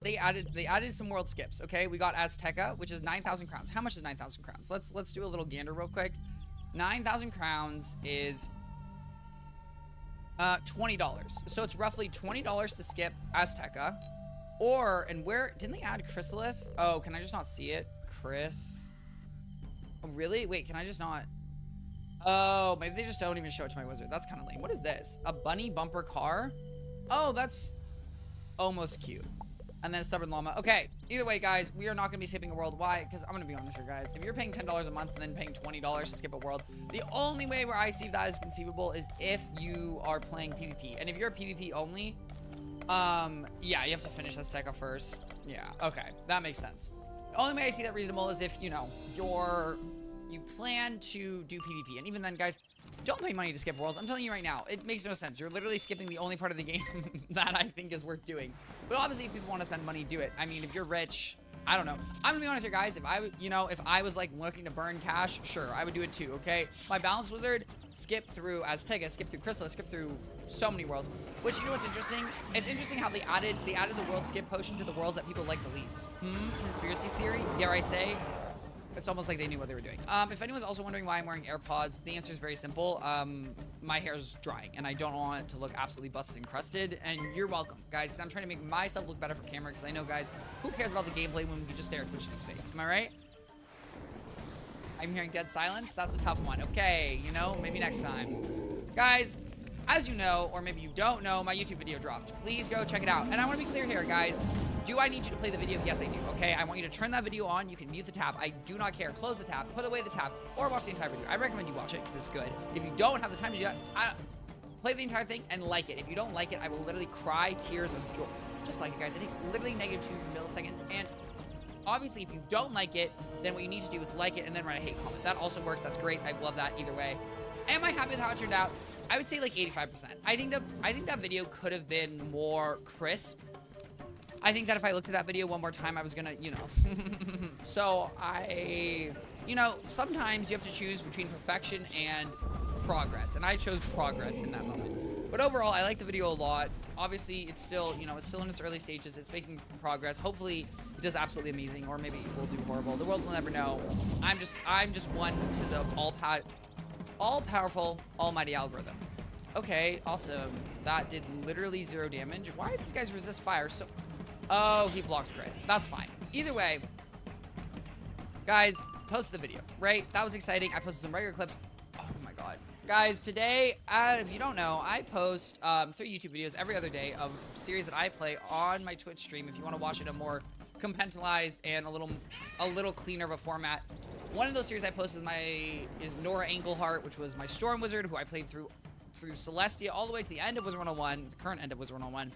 they added some world skips. Okay, we got Azteca, which is 9,000 crowns. How much is 9,000 crowns? Let's do a little gander real quick. 9,000 crowns is $20. So it's roughly $20 to skip Azteca. Or, and where, didn't they add Chrysalis? Oh, can I just not see it? Chris. Oh, really? Wait, can I just not? Oh, maybe they just don't even show it to my wizard. That's kind of lame. What is this? A bunny bumper car? Oh, that's almost cute. And then Stubborn Llama. Okay, either way, guys, we are not going to be skipping a world. Why? Because I'm going to be honest here, guys. If you're paying $10 a month and then paying $20 to skip a world, the only way where I see that is conceivable is if you are playing PvP. And if you're a PvP only, yeah, you have to finish Azteca first. Yeah, okay, that makes sense. The only way I see that reasonable is if, you know, you plan to do PvP. And even then, guys, don't pay money to skip worlds. I'm telling you right now, it makes no sense. You're literally skipping the only part of the game that I think is worth doing. But obviously, if people want to spend money, do it. I mean, if you're rich, I don't know. I'm gonna be honest here, guys. If I was like looking to burn cash, sure, I would do it too, okay? My Balance Wizard, skip through Azteca, skip through Chrysalis, skip through so many worlds. Which, you know what's interesting? It's interesting how they added the world skip potion to the worlds that people like the least. Conspiracy theory, dare I say? It's almost like they knew what they were doing. If anyone's also wondering why I'm wearing AirPods, the answer is very simple. My hair's drying, and I don't want it to look absolutely busted and crusted. And you're welcome, guys, because I'm trying to make myself look better for camera, because I know, guys, who cares about the gameplay when we can just stare at Twichty's face? Am I right? I'm hearing dead silence. That's a tough one. Okay, you know, maybe next time. Guys, as you know, or maybe you don't know, my YouTube video dropped. Please go check it out. And I want to be clear here, guys. Do I need you to play the video? Yes, I do. Okay, I want you to turn that video on. You can mute the tab. I do not care. Close the tab, put away the tab, or watch the entire video. I recommend you watch it because it's good. If you don't have the time to do that, play the entire thing and like it. If you don't like it, I will literally cry tears of joy. Just like it, guys. It takes literally -2 milliseconds. And obviously, if you don't like it, then what you need to do is like it and then write a hate comment. That also works. That's great. I love that either way. Am I happy with how it turned out? I would say like 85%. I think that video could have been more crisp. I think that if I looked at that video one more time, I was gonna, you know. So you know, sometimes you have to choose between perfection and progress. And I chose progress in that moment. But overall, I like the video a lot. Obviously, it's still, you know, it's still in its early stages. It's making progress. Hopefully, it does absolutely amazing, or maybe it will do horrible. The world will never know. I'm just one to the all-powerful, almighty algorithm. Okay, awesome. That did literally 0 damage. Why do these guys resist fire so... Oh, he blocks crit. That's fine. Either way, guys, post the video, right? That was exciting. I posted some regular clips. Oh my god. Guys, today, if you don't know, I post 3 YouTube videos every other day of series that I play on my Twitch stream. If you want to watch it in a more compartmentalized and a little cleaner of a format. One of those series I posted is Nora Engelhart, which was my Storm Wizard, who I played through Celestia all the way to the end of Wizard101, the current end of Wizard101.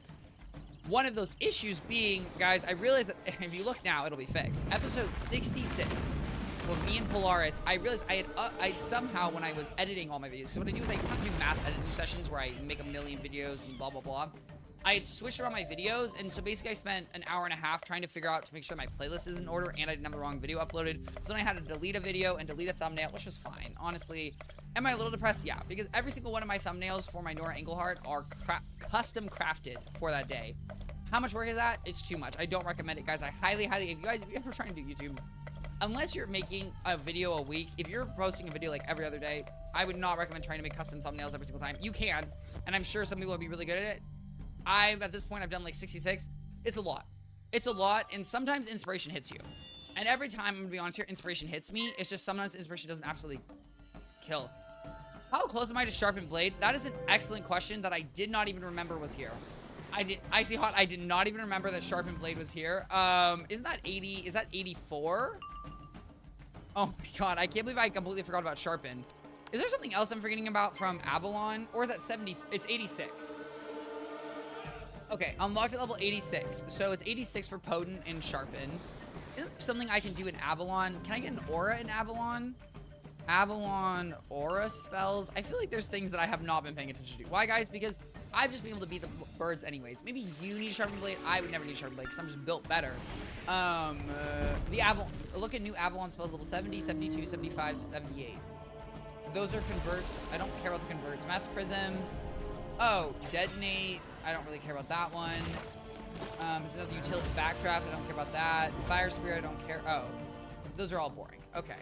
One of those issues being, guys, I realized that if you look now, it'll be fixed. Episode 66, with me and Polaris, I realized I'd somehow, when I was editing all my videos, so what I do is I kind of do mass editing sessions where I make a million videos and blah, blah, blah. I had switched around my videos, and so basically I spent an hour and a half trying to figure out to make sure my playlist is in order, and I didn't have the wrong video uploaded. So then I had to delete a video and delete a thumbnail, which was fine. Honestly, am I a little depressed? Yeah, because every single one of my thumbnails for my Nora Engelhart are custom crafted for that day. How much work is that? It's too much. I don't recommend it, guys. I highly, if you ever trying to do YouTube, unless you're making a video a week, if you're posting a video like every other day, I would not recommend trying to make custom thumbnails every single time. You can, and I'm sure some people will be really good at it. At this point, I've done like 66. It's a lot. It's a lot, and sometimes inspiration hits you. And every time, I'm gonna be honest here, inspiration hits me. It's just sometimes inspiration doesn't absolutely kill. How close am I to Sharpened Blade? That is an excellent question that I did not even remember was here. Icy Hot, I did not even remember that Sharpened Blade was here. Isn't that 80? Is that 84? Oh my god, I can't believe I completely forgot about Sharpen. Is there something else I'm forgetting about from Avalon? Or is that 70? It's 86. Okay, unlocked at level 86. So it's 86 for Potent and Sharpen. Is there something I can do in Avalon? Can I get an aura in Avalon? Avalon aura spells? I feel like there's things that I have not been paying attention to. Why, guys? Because I've just been able to beat the birds anyways. Maybe you need Sharpened Blade. I would never need Sharpened Blade because I'm just built better. Look at new Avalon spells, level 70, 72, 75, 78. Those are converts. I don't care about the converts. Mass Prisms. Oh, Detonate. I don't really care about that one. There's another utility backdraft. I don't care about that. Fire spirit, I don't care. Oh, those are all boring. Okay.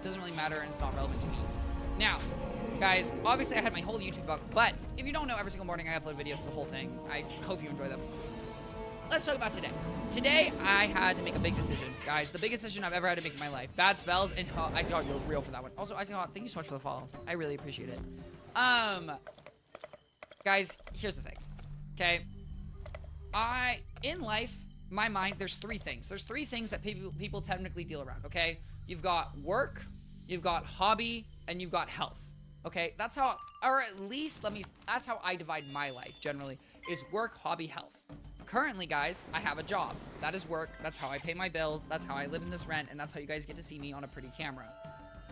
Doesn't really matter and it's not relevant to me. Now, guys, obviously I had my whole YouTube up, but if you don't know, every single morning I upload videos, the whole thing. I hope you enjoy them. Let's talk about today. Today, I had to make a big decision. Guys, the biggest decision I've ever had to make in my life. Bad spells, and Icy Hot, you're real for that one. Also, Icy Hot, thank you so much for the follow. I really appreciate it. Guys, here's the thing. Okay? In life, my mind, there's three things. There's three things that people technically deal around, okay? You've got work, you've got hobby, and you've got health. Okay? That's how, or at least, that's how I divide my life, generally, is work, hobby, health. Currently, guys, I have a job. That is work. That's how I pay my bills. That's how I live in this rent. And that's how you guys get to see me on a pretty camera.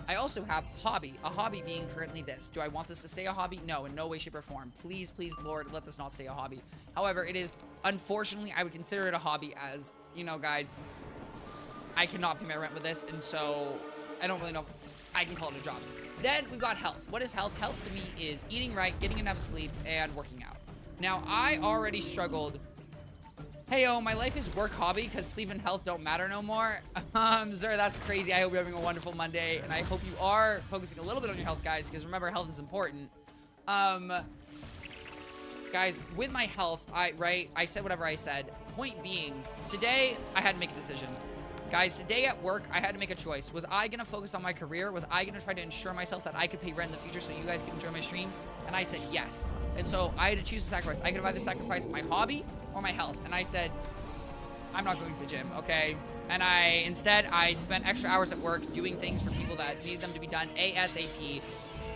I also have hobby. A hobby being currently this. Do I want this to stay a hobby? No, in no way, shape, or form. Please, please, Lord, let this not stay a hobby. However, it is, unfortunately, I would consider it a hobby as, you know, guys, I cannot pay my rent with this. And so I don't really know if I can call it a job. Then we've got health. What is health? Health to me is eating right, getting enough sleep, and working out. Now, I already struggled. Hey, my life is work, hobby, because sleep and health don't matter no more. Zer, that's crazy. I hope you're having a wonderful Monday, and I hope you are focusing a little bit on your health, guys, because remember, health is important. Guys, with my health, I said whatever I said. Point being, today, I had to make a decision. Guys, today at work, I had to make a choice. Was I going to focus on my career? Was I going to try to ensure myself that I could pay rent in the future so you guys could enjoy my streams? And I said yes. And so I had to choose a sacrifice. I could have either sacrificed my hobby or my health. And I said, I'm not going to the gym, okay? And instead, I spent extra hours at work doing things for people that needed them to be done ASAP.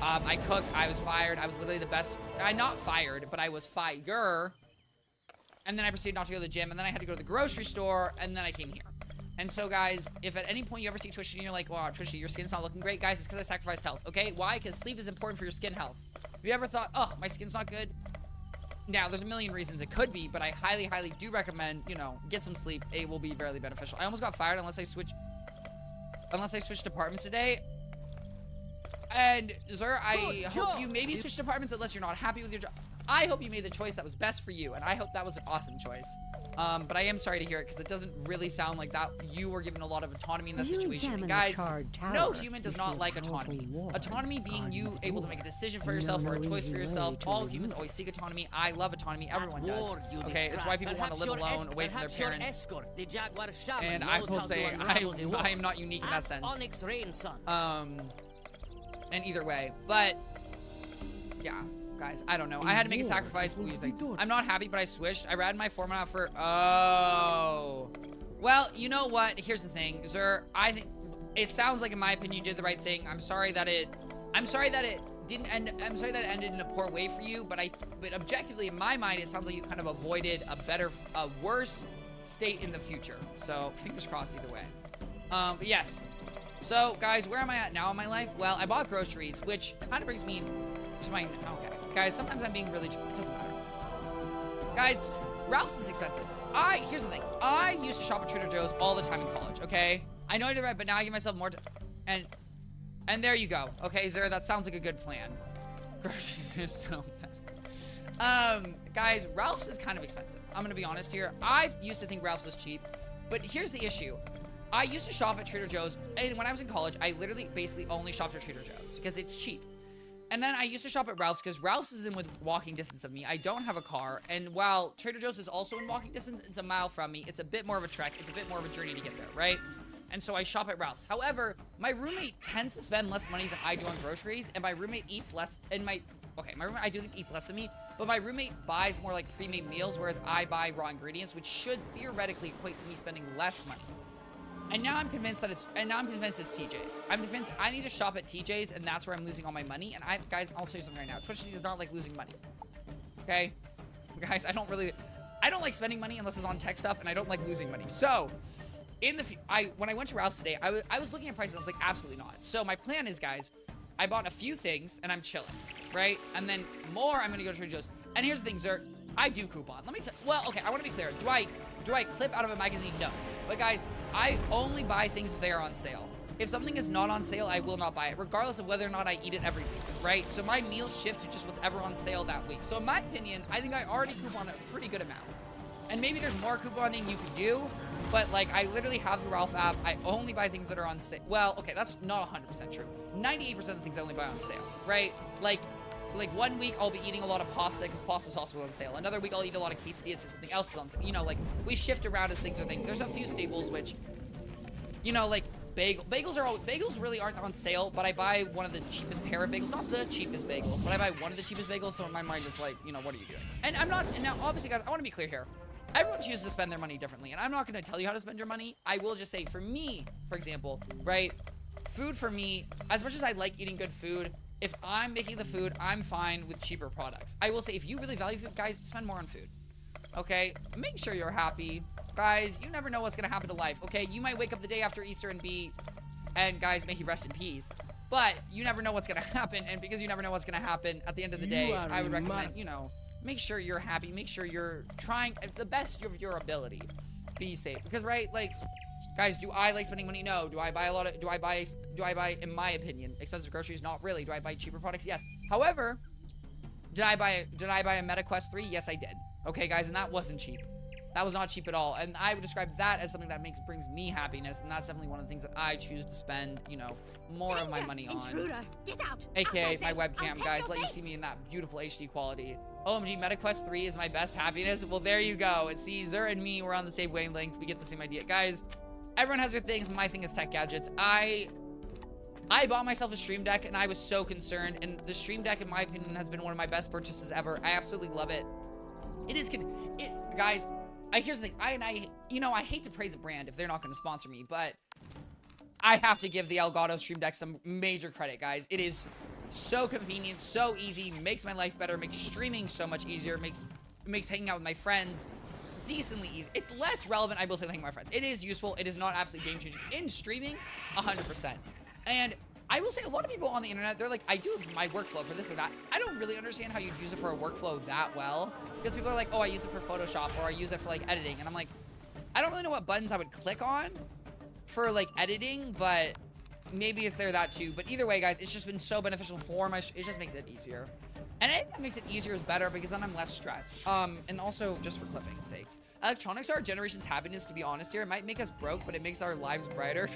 I cooked. I was fired. I was literally the best. Not fired, but I was fire. And then I proceeded not to go to the gym. And then I had to go to the grocery store. And then I came here. And so, guys, if at any point you ever see Twichty and you're like, wow, Twichty, your skin's not looking great, guys, it's because I sacrificed health, okay? Why? Because sleep is important for your skin health. Have you ever thought, oh, my skin's not good? Now, there's a million reasons it could be, but I highly, highly do recommend, you know, get some sleep. It will be very beneficial. I almost got fired unless I switch departments today. And, Zer, I hope you maybe switch departments unless you're not happy with your job. I hope you made the choice that was best for you, and I hope that was an awesome choice. But I am sorry to hear it because it doesn't really sound like that you were given a lot of autonomy in that situation. And guys, no human does not like autonomy. Autonomy being you able to make a decision for yourself or a choice for yourself. All humans always seek autonomy. I love autonomy. Everyone does. Okay, it's why people want to live alone, away from their parents. And I will say, I am not unique in that sense. And either way, but yeah. Guys, I don't know. I had to make a sacrifice. I'm not happy, but I switched. I ratted my foreman out for... Oh. Well, you know what? Here's the thing. Zer, I think... It sounds like, in my opinion, you did the right thing. I'm sorry that it didn't end... I'm sorry that it ended in a poor way for you, but objectively, in my mind, it sounds like you kind of avoided a worse state in the future. So, fingers crossed either way. But yes. So, guys, where am I at now in my life? Well, I bought groceries, which kind of brings me to my... Okay. Guys, sometimes I'm being really... It doesn't matter. Guys, Ralph's is expensive. Here's the thing. I used to shop at Trader Joe's all the time in college, okay? I know I did right, but now I give myself more... And there you go. Okay, Zer, that sounds like a good plan. Groceries are so bad. Guys, Ralph's is kind of expensive. I'm gonna be honest here. I used to think Ralph's was cheap, but here's the issue. I used to shop at Trader Joe's, and when I was in college, I literally basically only shopped at Trader Joe's because it's cheap. And then I used to shop at Ralph's because Ralph's is in with walking distance of me. I don't have a car. And while Trader Joe's is also in walking distance, it's a mile from me. It's a bit more of a trek. It's a bit more of a journey to get there, right? And so I shop at Ralph's. However, my roommate tends to spend less money than I do on groceries. And my roommate eats less. And my roommate I do think eats less than me. But my roommate buys more like pre-made meals, whereas I buy raw ingredients, which should theoretically equate to me spending less money. And now I'm convinced that it's TJ's. I'm convinced I need to shop at TJ's, and that's where I'm losing all my money. And guys, I'll tell you something right now. Twichty does not like losing money. Okay? Guys, I don't like spending money unless it's on tech stuff, and I don't like losing money. So, when I went to Ralph's today, I was looking at prices, and I was like, absolutely not. So my plan is, guys, I bought a few things, and I'm chilling, right? And then more, I'm gonna go to Trader Joe's. And here's the thing, Zer, I do coupon. Well, okay, I want to be clear. Do I clip out of a magazine? No. But guys, I only buy things if they are on sale. If something is not on sale, I will not buy it, regardless of whether or not I eat it every week, right? So my meals shift to just what's ever on sale that week. So in my opinion, I think I already coupon a pretty good amount. And maybe there's more couponing you could do, but like I literally have the Ralph app. I only buy things that are on sale. Well, okay, that's not 100% true. 98% of the things I only buy on sale, right? Like 1 week I'll be eating a lot of pasta because pasta sauce was on sale. Another week I'll eat a lot of quesadillas because something else is on sale. You know, like we shift around as things are things. There's a few staples which, you know, like bagels really aren't on sale, but I buy one of the cheapest pair of bagels. Not the cheapest bagels, but I buy one of the cheapest bagels, so in my mind it's like, you know, what are you doing? And I'm not, and now obviously guys, I want to be clear here. Everyone chooses to spend their money differently, and I'm not going to tell you how to spend your money. I will just say, for me, for example, right, food for me, as much as I like eating good food, if I'm making the food, I'm fine with cheaper products. I will say, if you really value food, guys, spend more on food, okay? Make sure you're happy. Guys, you never know what's going to happen to life, okay? You might wake up the day after Easter and guys, may he rest in peace. But you never know what's going to happen, and because you never know what's going to happen, at the end of the day, I would recommend, you know, make sure you're happy. Make sure you're trying the best of your ability. Be safe. Because, right, like, guys, do I like spending money? No. Do I buy in my opinion, expensive groceries? Not really. Do I buy cheaper products? Yes. However, did I buy a MetaQuest 3? Yes, I did. Okay, guys, and that wasn't cheap. That was not cheap at all. And I would describe that as something that brings me happiness, and that's definitely one of the things that I choose to spend, you know, more of my money on. Intruder, get out. AKA my webcam, guys. Let you see me in that beautiful HD quality. OMG, MetaQuest 3 is my best happiness. Well, there you go. See, Zer and me, we're on the same wavelength. We get the same idea. Guys, everyone has their things. My thing is tech gadgets. I bought myself a Stream Deck, and I was so concerned. And the Stream Deck, in my opinion, has been one of my best purchases ever. I absolutely love it. It is, guys, here's the thing. I hate to praise a brand if they're not going to sponsor me, but I have to give the Elgato Stream Deck some major credit, guys. It is so convenient, so easy, makes my life better, makes streaming so much easier, makes hanging out with my friends decently easy. It's less relevant, I will say, than hanging with my friends. It is useful. It is not absolutely game-changing. In streaming, 100%. And I will say, a lot of people on the internet, they're like, I do my workflow for this or that. I don't really understand how you'd use it for a workflow that well. Because people are like, oh, I use it for Photoshop, or I use it for, like, editing. And I'm like, I don't really know what buttons I would click on for, like, editing, but maybe it's there that too. But either way, guys, it's just been so beneficial for it just makes it easier. And I think that makes it easier is better because then I'm less stressed. And also, just for clipping's sakes, electronics are our generation's happiness, to be honest here. It might make us broke, but it makes our lives brighter.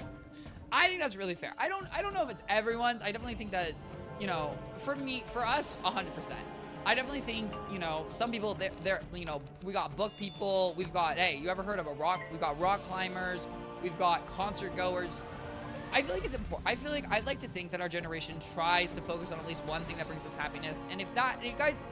I think that's really fair. I don't know if it's everyone's. I definitely think that, you know, for us, 100%. I definitely think, you know, some people, they're you know, we got book people. We've got, hey, you ever heard of we've got rock climbers. We've got concert goers. I feel like it's important. I feel like I'd like to think that our generation tries to focus on at least one thing that brings us happiness. And if that, and guys,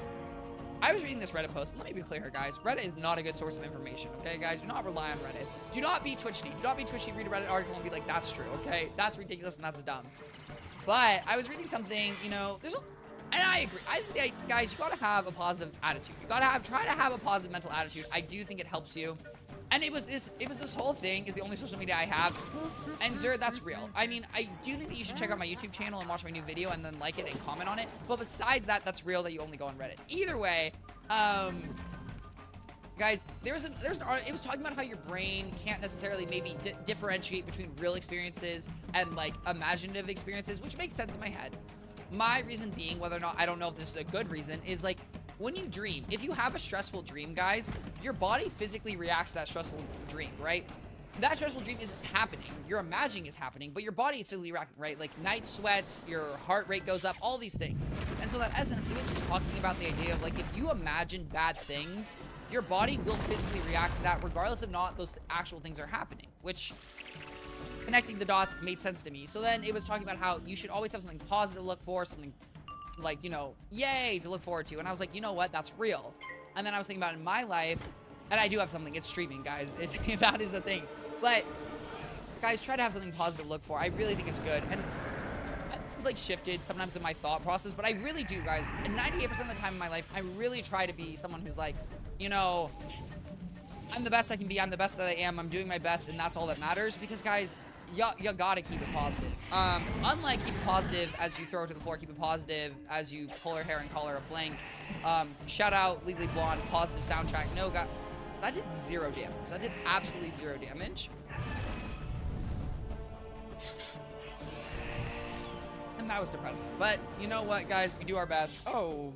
I was reading this Reddit post, and let me be clear here, guys. Reddit is not a good source of information, okay, guys? Do not rely on Reddit. Do not be Twichty. Do not be Twichty, read a Reddit article and be like, that's true, okay? That's ridiculous and that's dumb. But I was reading something, you know, and I agree. I think that, guys, you gotta have a positive attitude. You gotta try to have a positive mental attitude. I do think it helps you. And it was this whole thing is the only social media I have. And Zer, that's real. I mean, I do think that you should check out my YouTube channel and watch my new video and then like it and comment on it. But besides that, that's real that you only go on Reddit. Either way, guys, it was talking about how your brain can't necessarily maybe differentiate between real experiences and like imaginative experiences, which makes sense in my head. My reason being, whether or not, I don't know if this is a good reason, is like, when you dream, if you have a stressful dream, guys, your body physically reacts to that stressful dream, right? That stressful dream isn't happening. You're imagining it's happening, but your body is physically reacting, right? Like night sweats, your heart rate goes up, all these things. And so that essence, it was just talking about the idea of like, if you imagine bad things, your body will physically react to that regardless of not those actual things are happening, which connecting the dots made sense to me. So then it was talking about how you should always have something positive to look for, something like, you know, yay to look forward to. And I was like, you know what, that's real. And then I was thinking about in my life, and I do have something, it's streaming, guys. That is the thing. But guys, try to have something positive to look for. I really think it's good. And it's like shifted sometimes in my thought process, but I really do, guys. And 98% of the time in my life, I really try to be someone who's like, you know, I'm the best I can be, I'm the best that I am, I'm doing my best, and that's all that matters. Because guys, you gotta keep it positive. Unlike keep it positive as you throw it to the floor, keep it positive as you pull her hair and call her a blank. Shout out Legally Blonde, positive soundtrack. No, God, that did 0 damage. That did absolutely 0 damage. And that was depressing. But you know what, guys? We do our best. Oh,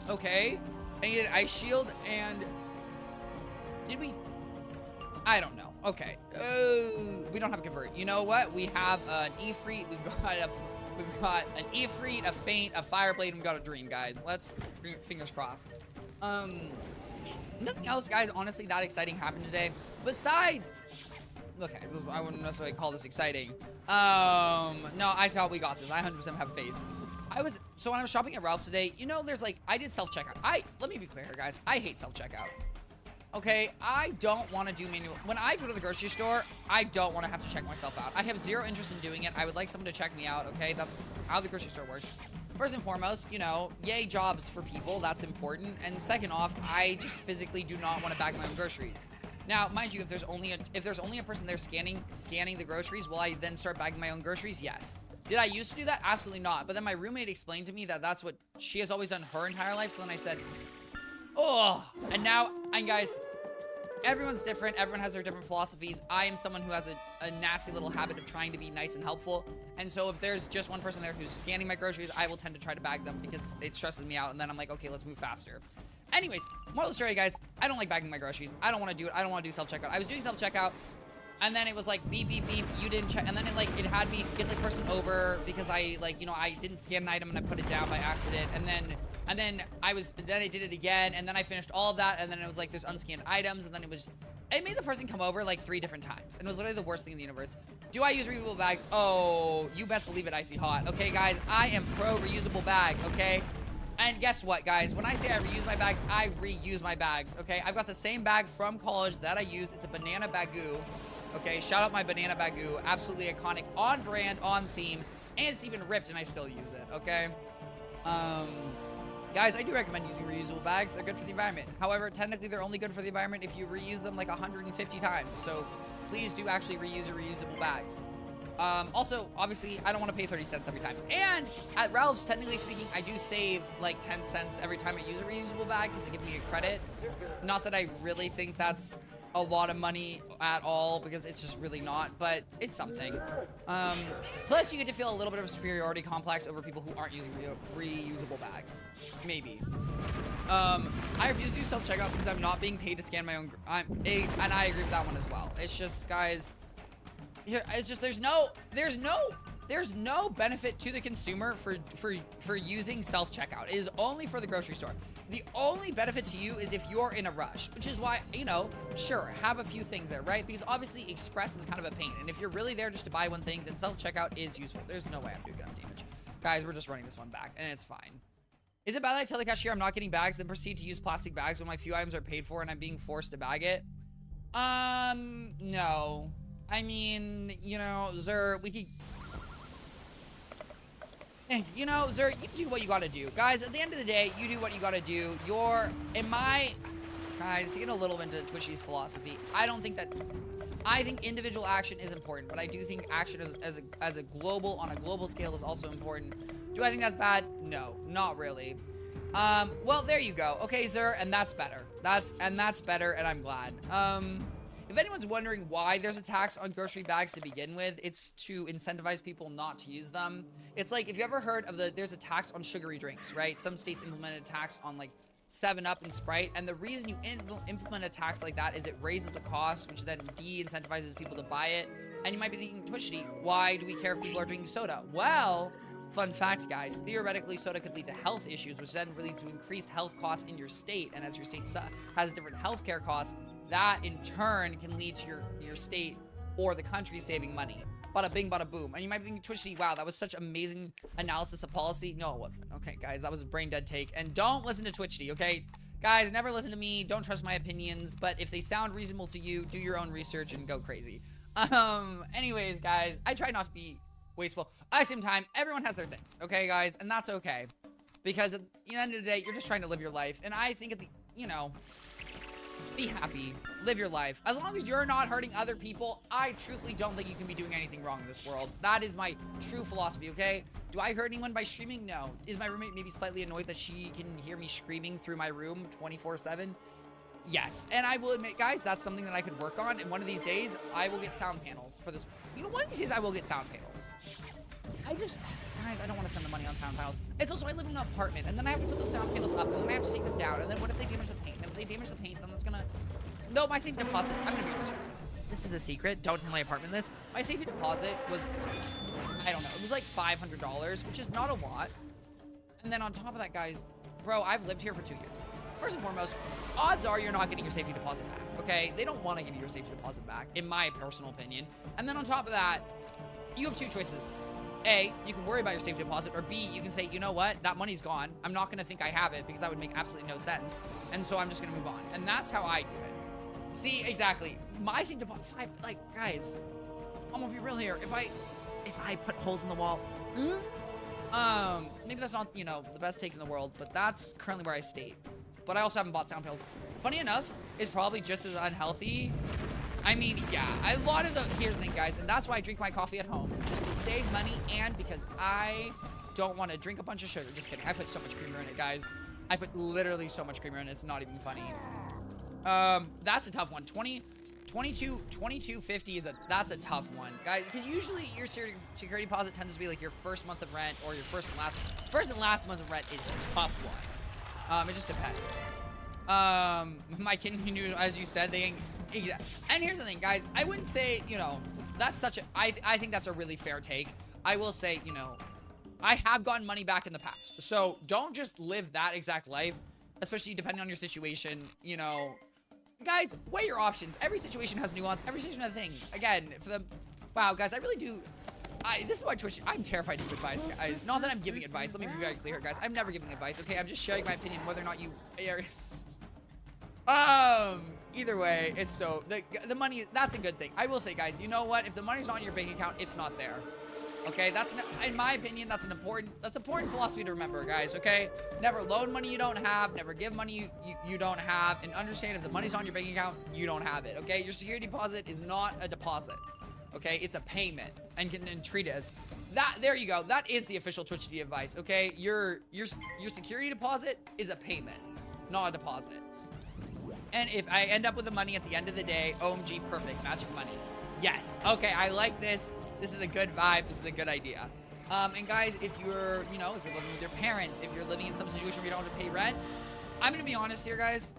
okay. I needed ice shield, and Did we? I don't know. Okay. We don't have a convert. You know what? We have an Ifrit. We've got an Ifrit, a Feint, a Fireblade, and we've got a Dream, guys. Let's fingers crossed. Nothing else, guys, honestly, that exciting happened today. Besides, okay, I wouldn't necessarily call this exciting. No, I thought we got this. I 100% have faith. So when I was shopping at Ralph's today, you know, there's like, I did self-checkout. Let me be clear here, guys. I hate self-checkout. Okay, I don't want to do manual. When I go to the grocery store, I don't want to have to check myself out. I have zero interest in doing it. I would like someone to check me out, okay? That's how the grocery store works. First and foremost, you know, yay jobs for people. That's important. And second off, I just physically do not want to bag my own groceries. Now, mind you, if there's only a person there scanning the groceries, will I then start bagging my own groceries? Yes. Did I used to do that? Absolutely not. But then my roommate explained to me that that's what she has always done her entire life. So then I said, oh, and guys, everyone's different. Everyone has their different philosophies. I am someone who has a nasty little habit of trying to be nice and helpful. And so if there's just one person there who's scanning my groceries, I will tend to try to bag them because it stresses me out. And then I'm like, okay, let's move faster. Anyways, moral of the story, guys, I don't like bagging my groceries. I don't want to do it. I don't want to do self-checkout. I was doing self-checkout, and then it was like, beep, beep, beep, you didn't check. And then it had me get the person over because I didn't scan an item and I put it down by accident. And then I did it again, and then I finished all of that, and then it was like, there's unscanned items, and then it made the person come over like 3 different times, and it was literally the worst thing in the universe. Do I use reusable bags? Oh, you best believe it, Icy Hot. Okay, guys, I am pro reusable bag, okay? And guess what, guys? When I say I reuse my bags, I reuse my bags, okay? I've got the same bag from college that I use. It's a banana bagoo, okay? Shout out my banana bagoo. Absolutely iconic, on brand, on theme, and it's even ripped, and I still use it, okay? Guys, I do recommend using reusable bags. They're good for the environment. However, technically, they're only good for the environment if you reuse them like 150 times. So please do actually reuse your reusable bags. Also, obviously, I don't want to pay 30 cents every time. And at Ralph's, technically speaking, I do save like 10 cents every time I use a reusable bag because they give me a credit. Not that I really think that's a lot of money at all, because it's just really not, but it's something. Plus you get to feel a little bit of a superiority complex over people who aren't using reusable bags. Maybe. I refuse to do self-checkout because I'm not being paid to scan my own, and I agree with that one as well. It's just, guys, here, it's just, there's no benefit to the consumer for using self-checkout. It is only for the grocery store. The only benefit to you is if you're in a rush, which is why, you know, sure, have a few things there, right? Because obviously Express is kind of a pain. And if you're really there just to buy one thing, then self-checkout is useful. There's no way I'm doing enough damage. Guys, we're just running this one back, and it's fine. Is it bad that I tell the cashier I'm not getting bags, then proceed to use plastic bags when my few items are paid for and I'm being forced to bag it? No. I mean, you know, Zer, we could... You know, Zer, you do what you gotta do. Guys, at the end of the day, you do what you gotta do. Guys, to get a little into Twichty's philosophy, I think individual action is important, but I do think action on a global scale is also important. Do I think that's bad? No, not really. Well, there you go. Okay, Zer, and that's better. That's better, and I'm glad. If anyone's wondering why there's a tax on grocery bags to begin with, it's to incentivize people not to use them. It's like, if you ever heard of there's a tax on sugary drinks, right? Some states implemented a tax on like 7-Up and Sprite, and the reason you implement a tax like that is it raises the cost, which then de-incentivizes people to buy it. And you might be thinking, Twichty, why do we care if people are drinking soda? Well, fun fact, guys, theoretically, soda could lead to health issues, which then lead to increased health costs in your state. And as your state has different healthcare costs, that in turn can lead to your state or the country saving money. Bada bing, bada boom. And you might be thinking, Twichty, wow, that was such amazing analysis of policy. No, it wasn't. Okay, guys, that was a brain dead take. And don't listen to Twichty, okay? Guys, never listen to me. Don't trust my opinions. But if they sound reasonable to you, do your own research and go crazy. Anyways, guys, I try not to be wasteful. At the same time, everyone has their things, okay, guys? And that's okay. Because at the end of the day, you're just trying to live your life. And I think be happy, live your life. As long as you're not hurting other people, I truthfully don't think you can be doing anything wrong in this world. That is my true philosophy, okay? Do I hurt anyone by streaming? No. Is my roommate maybe slightly annoyed that she can hear me screaming through my room 24/7? Yes. And I will admit, guys, that's something that I could work on. And one of these days, I will get sound panels for this. You know, one of these days, I will get sound panels. Guys, I don't want to spend the money on sound panels. It's also, I live in an apartment, and then I have to put those sound panels up, and then I have to take them down, and then what if they damage the paint? And if they damage the paint, then that's gonna no, my safety deposit, I'm gonna be honest with you. This is a secret. Don't tell my apartment this. My safety deposit was, I don't know, it was like $500, which is not a lot. And then on top of that, guys, bro, I've lived here for 2 years. First and foremost, odds are you're not getting your safety deposit back, okay? They don't want to give you your safety deposit back, in my personal opinion. And then on top of that, you have two choices. A, you can worry about your safety deposit, or B, you can say, you know what, that money's gone. I'm not gonna think I have it because that would make absolutely no sense. And so I'm just gonna move on. And that's how I do it. See, exactly. My safety deposit, like, guys, I'm gonna be real here. If I put holes in the wall, maybe that's not, you know, the best take in the world, but that's currently where I stayed. But I also haven't bought sound pills. Funny enough, is probably just as unhealthy. I mean, yeah, a lot of the, here's the thing, guys, and that's why I drink my coffee at home, just to save money and because I don't want to drink a bunch of sugar. Just kidding. I put so much creamer in it, guys. I put literally so much creamer in it. It's not even funny. That's a tough one. 22.50 is that's a tough one, guys, because usually your security deposit tends to be like your first month of rent or your first and last month of rent is a tough one. It just depends. My kid knew, as you said, they ain't exactly. And here's the thing, guys, I wouldn't say, you know, that's such a, I think that's a really fair take. I will say, you know, I have gotten money back in the past, so don't just live that exact life, especially depending on your situation, you know. Guys, weigh your options. Every situation has nuance. Every situation has a thing. Again, for the... Wow, guys, I really do... this is why Twitch... I'm terrified to give advice, guys. Not that I'm giving advice. Let me be very clear, guys. I'm never giving advice, okay? I'm just sharing my opinion, whether or not you... Either way, it's so... The money... That's a good thing. I will say, guys, you know what? If the money's not in your bank account, it's not there. Okay, that's, in my opinion, that's important philosophy to remember, guys, okay? Never loan money you don't have, never give money you don't have, and understand if the money's on your bank account, you don't have it, okay? Your security deposit is not a deposit, okay? It's a payment, and treat it as that. There you go. That is the official Twichty advice, okay? Your security deposit is a payment, not a deposit. And if I end up with the money at the end of the day, OMG, perfect, magic money. Yes, okay, I like this. This is a good vibe. This is a good idea. And guys, if you're, you know, if you're living with your parents, if you're living in some situation where you don't have to pay rent, I'm gonna be honest here, guys.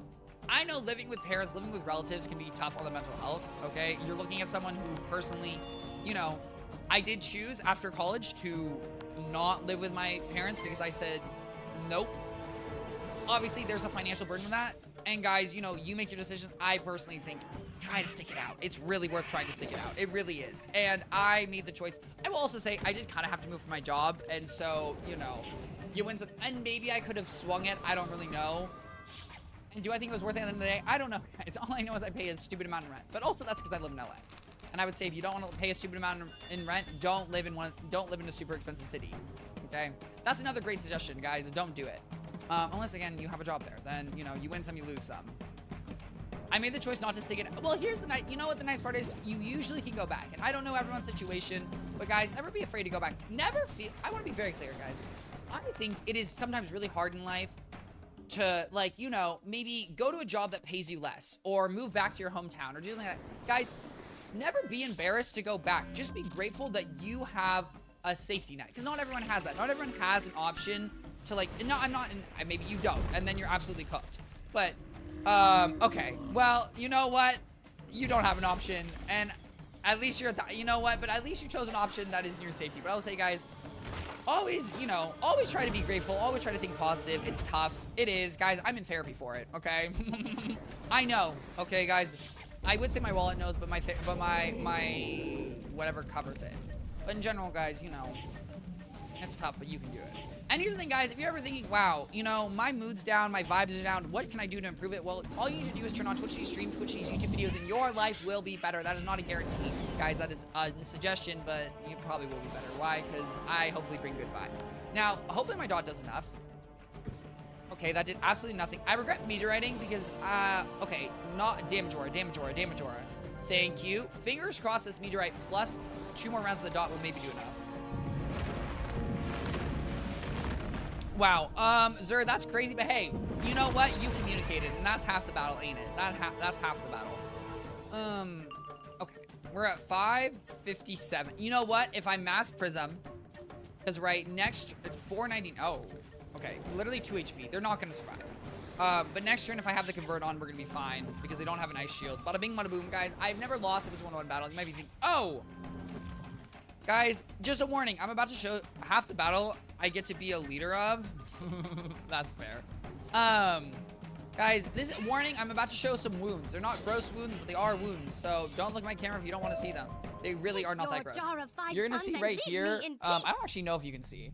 I know living with parents, living with relatives can be tough on the mental health, okay? You're looking at someone who personally, you know, I did choose after college to not live with my parents because I said, nope. Obviously, there's a financial burden in that. And guys, you know, you make your decision. I personally think try to stick it out. It's really worth trying to stick it out. It really is. And I made the choice. I will also say I did kind of have to move for my job. And so, you know, you win some, and maybe I could have swung it. I don't really know. And do I think it was worth it at the end of the day? I don't know, guys. All I know is I pay a stupid amount of rent. But also that's because I live in LA. And I would say if you don't want to pay a stupid amount in rent, don't live in a super expensive city. Okay? That's another great suggestion, guys. Don't do it. Unless, again, you have a job there. Then, you know, you win some, you lose some. I made the choice not to stick it. Well, here's the nice, you know what the nice part is? You usually can go back. And I don't know everyone's situation, but guys, never be afraid to go back. Never feel, I want to be very clear, guys. I think it is sometimes really hard in life to, like, you know, maybe go to a job that pays you less or move back to your hometown or do something like that. Guys, never be embarrassed to go back. Just be grateful that you have a safety net, because not everyone has that. Not everyone has an option to, like, no, I'm not, maybe you don't, and then you're absolutely cooked. But, okay, well, you know what? You don't have an option, and at least you're, you know what? But at least you chose an option that is in your safety. But I will say, guys, always, you know, always try to be grateful. Always try to think positive. It's tough. It is, guys. I'm in therapy for it, okay? I know, okay, guys? I would say my wallet knows, but my whatever covers it. But in general, guys, you know, it's tough, but you can do it. And here's the thing, guys, if you're ever thinking, wow, you know, my mood's down, my vibes are down, what can I do to improve it? Well, all you need to do is turn on Twichty, stream Twichty's YouTube videos, and your life will be better. That is not a guarantee, guys. That is a suggestion, but you probably will be better. Why? Because I hopefully bring good vibes. Now, hopefully my dot does enough. Okay, that did absolutely nothing. I regret meteoriting because, okay, not Damajora. Thank you. Fingers crossed this meteorite plus 2 more rounds of the dot will maybe do enough. Wow, Zer, that's crazy, but hey, you know what? You communicated, and that's half the battle, ain't it? That's half the battle. Okay, we're at 557. You know what? If I mass Prism, because right next, 490, oh, okay, literally 2 HP. They're not gonna survive. But next turn, if I have the convert on, we're gonna be fine because they don't have an ice shield. Bada bing, bada boom, guys. I've never lost if it's 1-1 battle. You might be thinking, oh, guys, just a warning. I'm about to show half the battle I get to be a leader of. That's fair. Guys, this warning, I'm about to show some wounds. They're not gross wounds, but they are wounds. So don't look at my camera if you don't want to see them. They really are not that gross. You're gonna see right here. I don't actually know if you can see.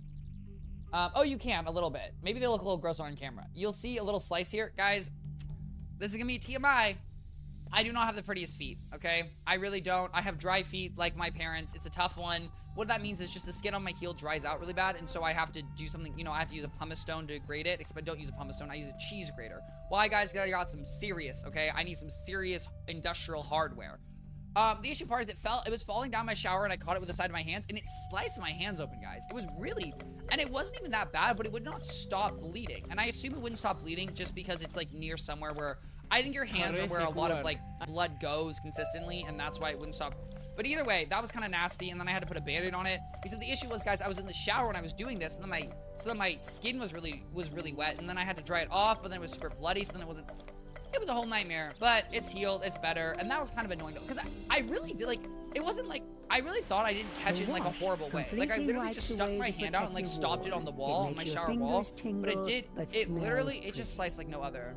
Oh, you can a little bit. Maybe they look a little gross on camera. You'll see a little slice here. Guys, this is gonna be TMI. I do not have the prettiest feet, okay? I really don't. I have dry feet like my parents. It's a tough one. What that means is just the skin on my heel dries out really bad, and so I have to do something, you know, I have to use a pumice stone to grate it, except I don't use a pumice stone. I use a cheese grater. Why, guys? I got some serious, okay? I need some serious industrial hardware. The issue part is it was falling down my shower, and I caught it with the side of my hands, and it sliced my hands open, guys. It was really, and it wasn't even that bad, but it would not stop bleeding. And I assume it wouldn't stop bleeding just because it's like near somewhere where I think your hands are where a lot of like blood goes consistently, and that's why it wouldn't stop. But either way, that was kind of nasty, and then I had to put a band-aid on it. Because the issue was, guys, I was in the shower when I was doing this, and then my skin was really wet, and then I had to dry it off, but then it was super bloody, so then it was a whole nightmare. But it's healed, it's better, and that was kind of annoying though, because I really did, like, it wasn't like, I really thought I didn't catch it in like a horrible way. Like, I literally just stuck my hand out and like stopped it on the wall, on my shower wall, but it just sliced like no other.